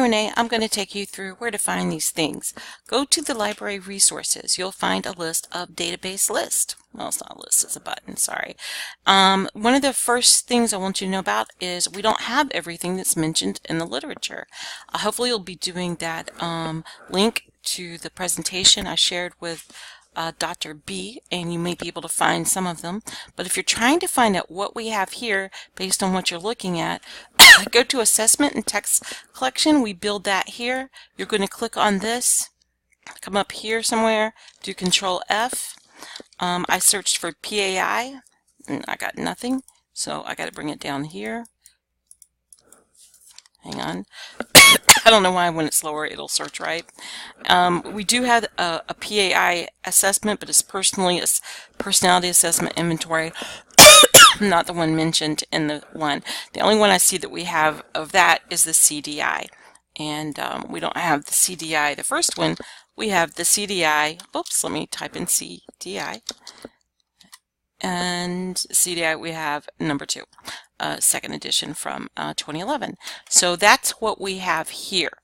Renee, I'm going to take you through where to find these things. Go to the library resources. You'll find a list of database lists. Well, it's not a list, it's a button, sorry. One of the first things I want you to know about is we don't have everything that's mentioned in the literature. Hopefully you'll be doing that link to the presentation I shared with Dr. B, and you may be able to find some of them. But if you're trying to find out what we have here based on what you're looking at, go to Assessment and Text Collection. We build that here. You're going to click on this, come up here somewhere, do Control F. I searched for PAI, and I got nothing, so I got to bring it down here. Hang on. I don't know why when it's lower it'll search right. We do have a PAI assessment, but it's personality assessment inventory, not the one mentioned in the one. The only one I see that we have of that is the CDI, and we don't have the CDI. The first one, we have the CDI. Oops, let me type in CDI. And CDI, we have number 2, second edition from 2011. So that's what we have here.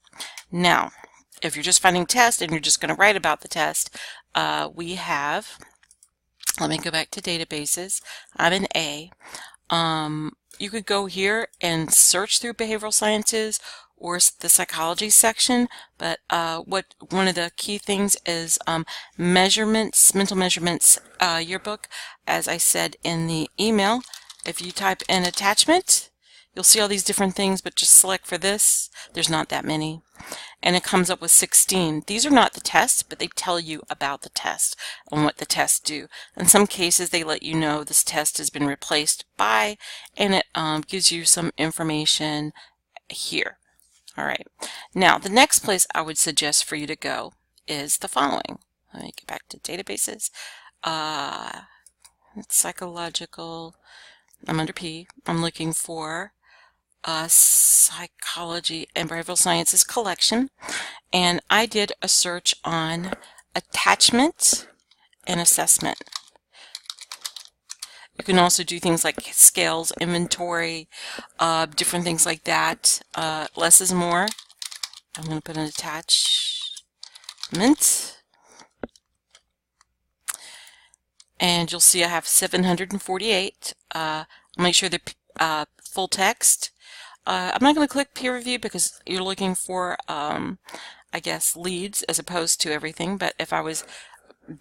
Now, if you're just finding test and you're just going to write about the test, we have, let me go back to databases. I'm in A. You could go here and search through behavioral sciences or the psychology section, but one of the key things is measurements, mental measurements yearbook. As I said in the email, if you type in attachment, you'll see all these different things, but just select for this. There's not that many. And it comes up with 16. These are not the tests, but they tell you about the test and what the tests do. In some cases, they let you know this test has been replaced by, and it gives you some information here. All right. Now, the next place I would suggest for you to go is the following. Let me get back to databases. Psychological. I'm under P. I'm looking for psychology and behavioral sciences collection, and I did a search on attachment and assessment. You can also do things like scales, inventory, different things like that. Less is more. I'm going to put an attachment. And you'll see I have 748. Make sure they're full text. I'm not going to click peer review because you're looking for, I guess, leads as opposed to everything. But if I was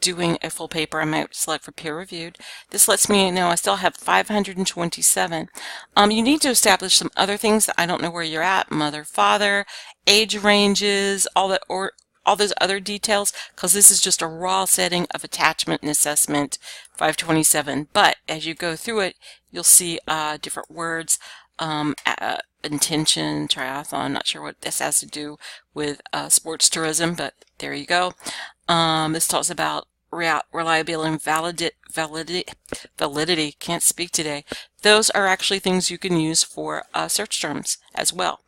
doing a full paper, I might select for peer reviewed. This lets me know I still have 527. You need to establish some other things that I don't know where you're at: mother, father, age ranges, all that, or all those other details, because this is just a raw setting of attachment and assessment 527. But as you go through it, you'll see different words, intention, triathlon. Not sure what this has to do with sports tourism, but there you go. This talks about reliability and validity. Can't speak today. Those are actually things you can use for search terms as well.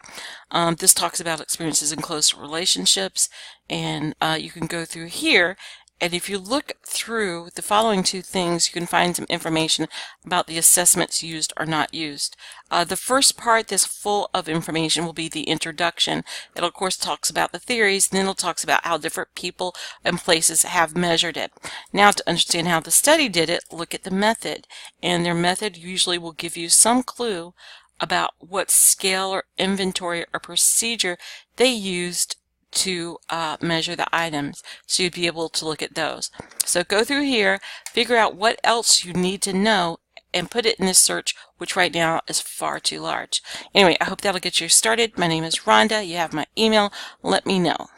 This talks about experiences in close relationships, and you can go through here, and if you look through the following 2 things, you can find some information about the assessments used or not used. The first part that's full of information will be the introduction. It of course talks about the theories, and then it talks about how different people and places have measured it. Now, to understand how the study did it, look at the method, and their method usually will give you some clue about what scale or inventory or procedure they used to measure the items, so you'd be able to look at those. So go through here, figure out what else you need to know, and put it in this search, which right now is far too large. Anyway, I hope that'll get you started. My name is Rhonda. You have my email. Let me know.